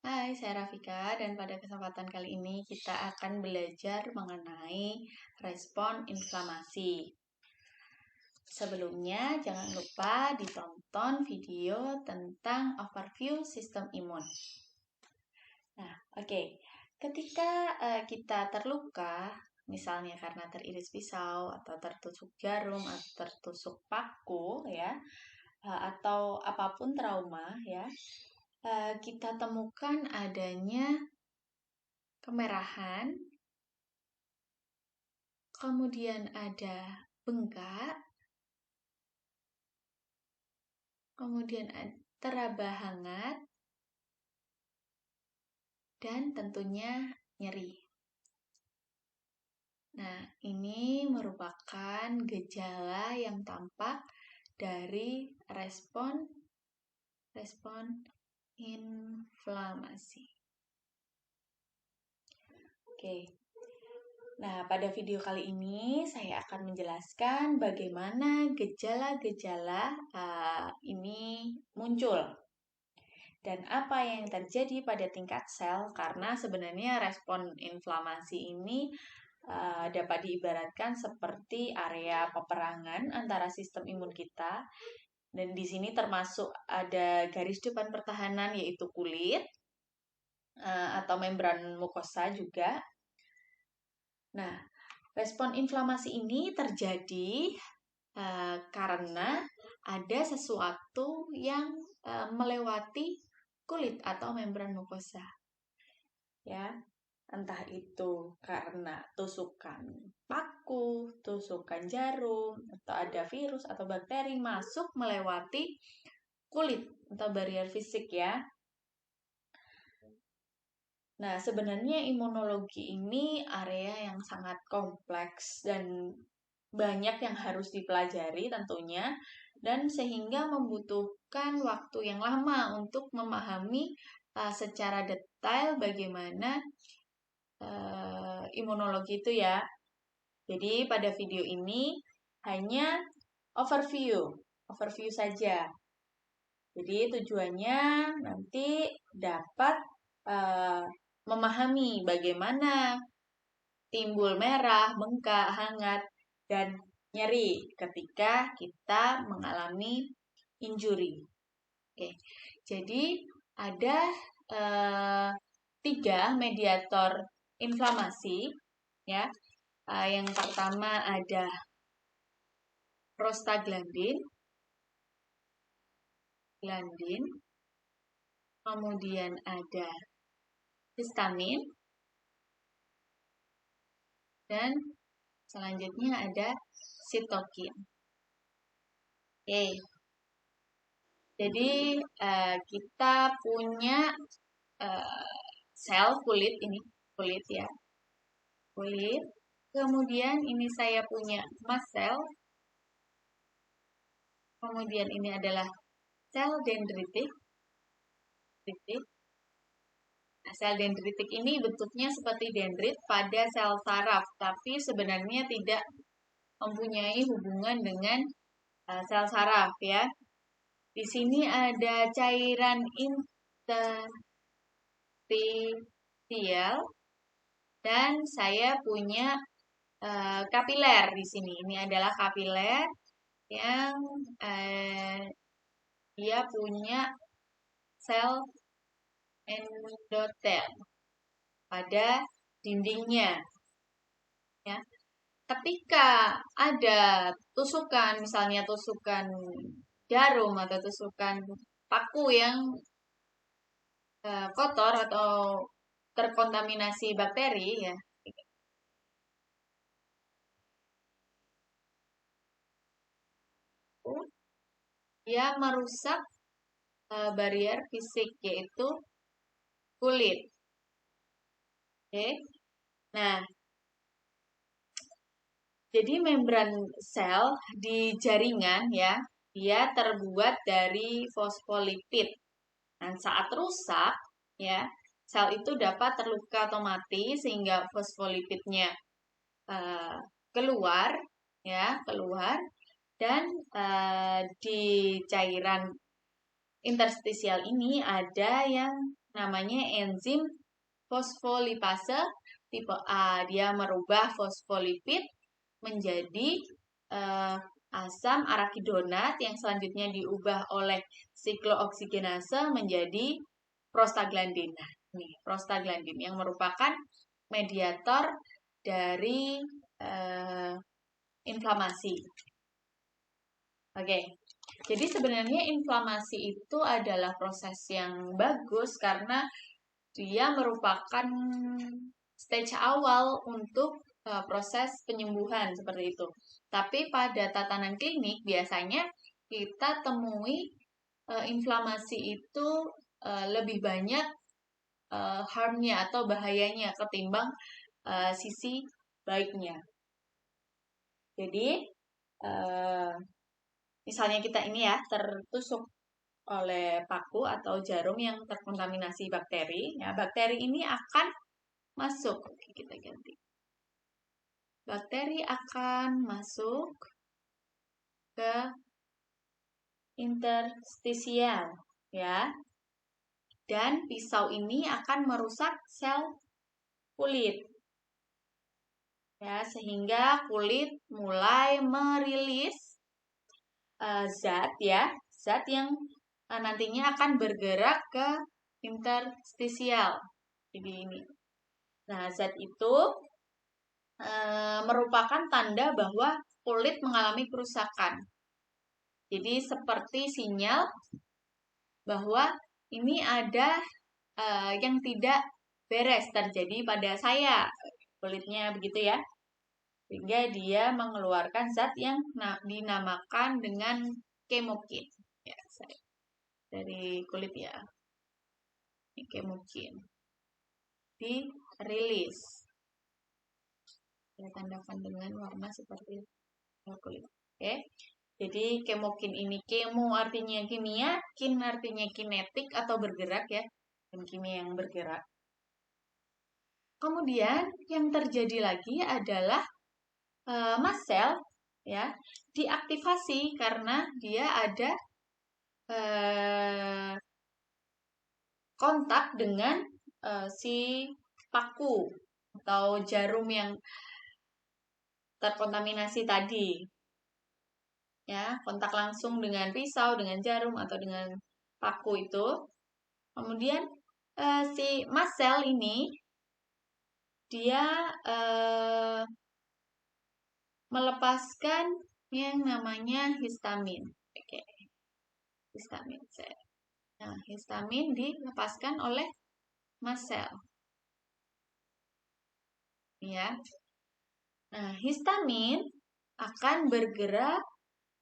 Hai, saya Rafika dan pada kesempatan kali ini kita akan belajar mengenai respon inflamasi. Sebelumnya, jangan lupa ditonton video tentang overview sistem imun. Nah, oke. Ketika kita terluka, misalnya karena teriris pisau atau tertusuk jarum atau tertusuk paku ya, atau apapun trauma ya, kita temukan adanya kemerahan, kemudian ada bengkak, kemudian teraba hangat, dan tentunya nyeri. Nah, ini merupakan gejala yang tampak dari respon inflamasi. Oke. Nah, pada video kali ini saya akan menjelaskan bagaimana gejala-gejala ini muncul dan apa yang terjadi pada tingkat sel, karena sebenarnya respon inflamasi ini dapat diibaratkan seperti area peperangan antara sistem imun kita, dan di sini termasuk ada garis depan pertahanan yaitu kulit atau membran mukosa juga. Nah, respon inflamasi ini terjadi karena ada sesuatu yang melewati kulit atau membran mukosa. Ya, entah itu karena tusukan paku, tusukan jarum, atau ada virus atau bakteri masuk melewati kulit atau barrier fisik ya. Nah, sebenarnya imunologi ini area yang sangat kompleks dan banyak yang harus dipelajari tentunya, dan sehingga membutuhkan waktu yang lama untuk memahami secara detail bagaimana imunologi itu ya. Jadi pada video ini hanya overview saja. Jadi tujuannya nanti dapat memahami bagaimana timbul merah, bengkak, hangat, dan nyeri ketika kita mengalami injury. Oke, jadi ada 3 mediator inflamasi ya. Yang pertama ada prostaglandin, kemudian ada histamin, dan selanjutnya ada sitokin. Oke, jadi kita punya sel kulit ini, kulit ya, kulit. Kemudian ini saya punya mast cell. Kemudian ini adalah sel dendritik. Nah, sel dendritik ini bentuknya seperti dendrit pada sel saraf, tapi sebenarnya tidak mempunyai hubungan dengan sel saraf ya. Di sini ada cairan interstisial dan saya punya kapiler di sini. Ini adalah kapiler yang dia punya sel endotel pada dindingnya. Ya. Ketika ada tusukan, misalnya tusukan jarum atau tusukan paku yang kotor atau terkontaminasi bakteri ya, dia merusak barrier fisik yaitu kulit. Oke. Nah, jadi membran sel di jaringan ya, dia terbuat dari fosfolipid. Dan saat rusak ya, sel itu dapat terluka atau mati sehingga fosfolipidnya keluar ya, dan di cairan interstisial ini ada yang namanya enzim fosfolipase tipe A. Dia merubah fosfolipid menjadi asam arakidonat yang selanjutnya diubah oleh siklooksigenase menjadi prostaglandin. Nah, ini prostaglandin yang merupakan mediator dari inflamasi. Oke, jadi sebenarnya inflamasi itu adalah proses yang bagus karena dia merupakan stage awal untuk proses penyembuhan seperti itu. Tapi pada tatanan klinik biasanya kita temui inflamasi itu lebih banyak harmnya atau bahayanya ketimbang sisi baiknya. Jadi misalnya kita ini ya tertusuk oleh paku atau jarum yang terkontaminasi bakteri, ya bakteri ini akan masuk. Oke, kita ganti. Bakteri akan masuk ke interstisial, ya. Dan pisau ini akan merusak sel kulit. Ya, sehingga kulit mulai merilis zat yang nantinya akan bergerak ke interstisial. Jadi ini. Nah, zat itu merupakan tanda bahwa kulit mengalami kerusakan. Jadi seperti sinyal bahwa ini ada yang tidak beres terjadi pada saya, kulitnya begitu ya. Sehingga dia mengeluarkan zat yang dinamakan dengan kemokin. Ya, dari kulit ya. Ini kemokin. Dirilis. Saya tandakan dengan warna seperti kulit. Oke. Jadi kemokin ini, kemo artinya kimia, kin artinya kinetik atau bergerak ya. Dan kimia yang bergerak. Kemudian yang terjadi lagi adalah mast cell ya diaktifasi karena dia ada kontak dengan si paku atau jarum yang terkontaminasi tadi. Ya, kontak langsung dengan pisau, dengan jarum atau dengan paku itu. Kemudian si mast cell ini dia melepaskan yang namanya histamin. Oke. Histamin. Nah, histamin dilepaskan oleh mast cell. Ya. Nah, histamin akan bergerak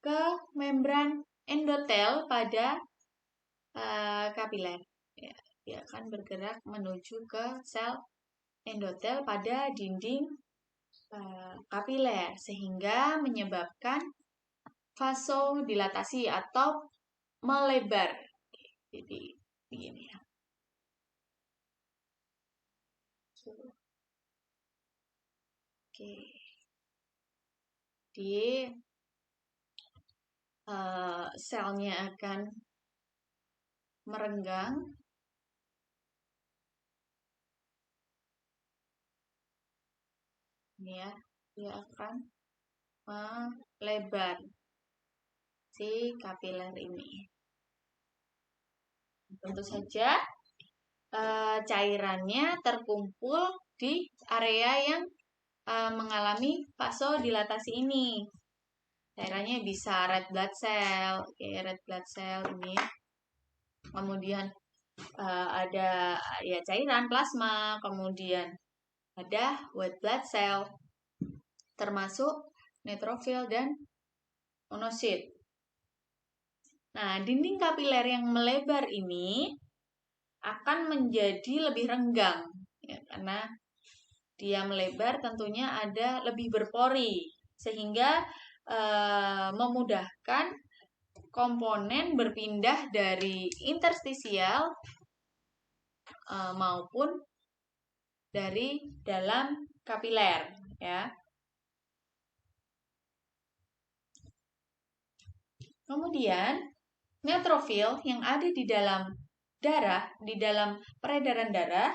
ke membran endotel pada kapiler. Ya, dia akan bergerak menuju ke sel endotel pada dinding kapiler sehingga menyebabkan vasodilatasi atau melebar. Jadi begini ya. Oke. Di selnya akan merenggang. Ini ya, dia akan melebar si kapiler ini. Tentu saja cairannya terkumpul di area yang mengalami vasodilatasi ini. Cairannya bisa red blood cell, red blood cell ini. Kemudian ada ya cairan plasma, kemudian ada white blood cell, termasuk neutrofil dan monosit. Nah, dinding kapiler yang melebar ini akan menjadi lebih renggang, ya, karena dia melebar tentunya ada lebih berpori, sehingga memudahkan komponen berpindah dari interstisial maupun dari dalam kapiler, ya. Kemudian neutrofil yang ada di dalam darah, di dalam peredaran darah,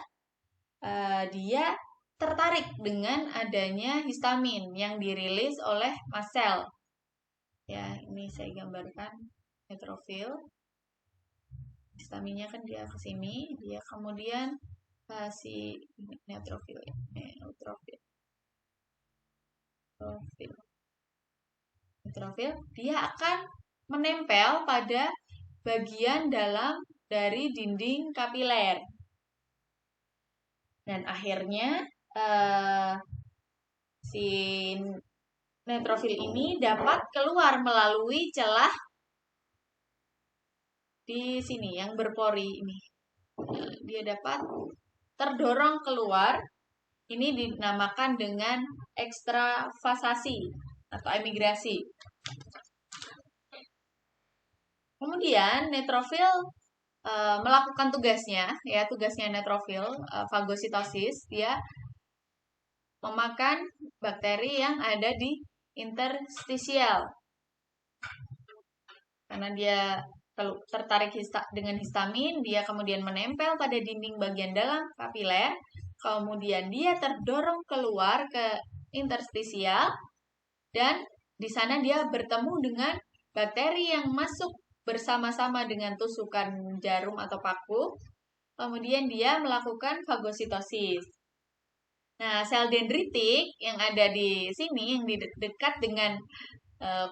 dia tertarik dengan adanya histamin yang dirilis oleh mast cell. Ya, ini saya gambarkan neutrofil. Histaminnya kan dia ke sini, dia kemudian si neutrofil, dia akan menempel pada bagian dalam dari dinding kapiler. Dan akhirnya si neutrofil ini dapat keluar melalui celah di sini yang berpori ini. Dia dapat terdorong keluar. Ini dinamakan dengan ekstravasasi atau emigrasi. Kemudian neutrofil melakukan tugasnya, ya tugasnya neutrofil fagositosis, dia memakan bakteri yang ada di interstisial. Karena dia tertarik dengan histamin, dia kemudian menempel pada dinding bagian dalam kapiler, kemudian dia terdorong keluar ke interstisial, dan di sana dia bertemu dengan bakteri yang masuk bersama-sama dengan tusukan jarum atau paku, kemudian dia melakukan fagositosis. Nah, sel dendritik yang ada di sini, yang dekat dengan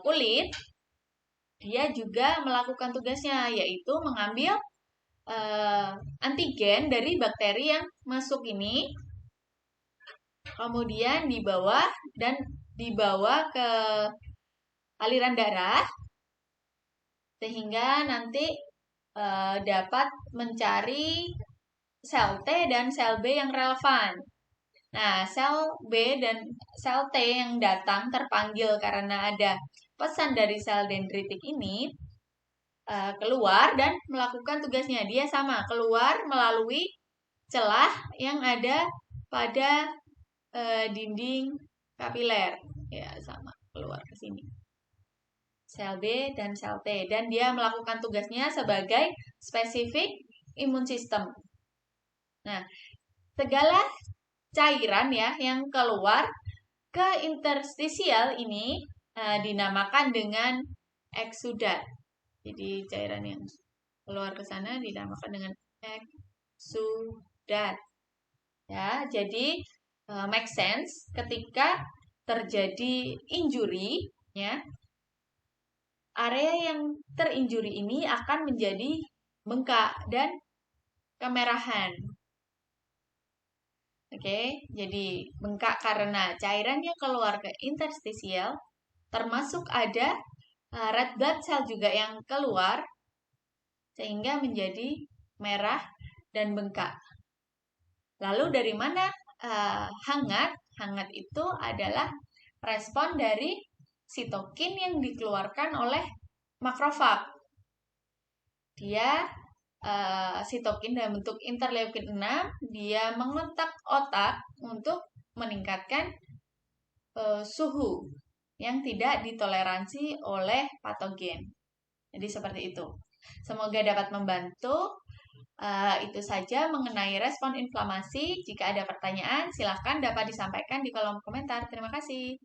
kulit, dia juga melakukan tugasnya, yaitu mengambil antigen dari bakteri yang masuk ini, kemudian dibawa ke aliran darah, sehingga nanti dapat mencari sel T dan sel B yang relevan. Nah, sel B dan sel T yang datang terpanggil karena ada pesan dari sel dendritik ini keluar dan melakukan tugasnya. Dia sama, keluar melalui celah yang ada pada dinding kapiler. Ya, sama, keluar ke sini. Sel B dan sel T. Dan dia melakukan tugasnya sebagai spesifik imun sistem. Nah, segala cairan ya yang keluar ke interstisial ini dinamakan dengan eksudat. Jadi cairan yang keluar ke sana dinamakan dengan eksudat. Ya, jadi make sense ketika terjadi injury, ya. Area yang terinjuri ini akan menjadi bengkak dan kemerahan. Oke, jadi bengkak karena cairannya keluar ke interstisial, termasuk ada red blood cell juga yang keluar, sehingga menjadi merah dan bengkak. Lalu dari mana hangat? Hangat itu adalah respon dari sitokin yang dikeluarkan oleh makrofag. Dia sitokin dalam bentuk interleukin 6, dia mengontak otak untuk meningkatkan suhu yang tidak ditoleransi oleh patogen. Jadi seperti itu. Semoga dapat membantu. Itu saja mengenai respon inflamasi. Jika ada pertanyaan, silakan dapat disampaikan di kolom komentar. Terima kasih.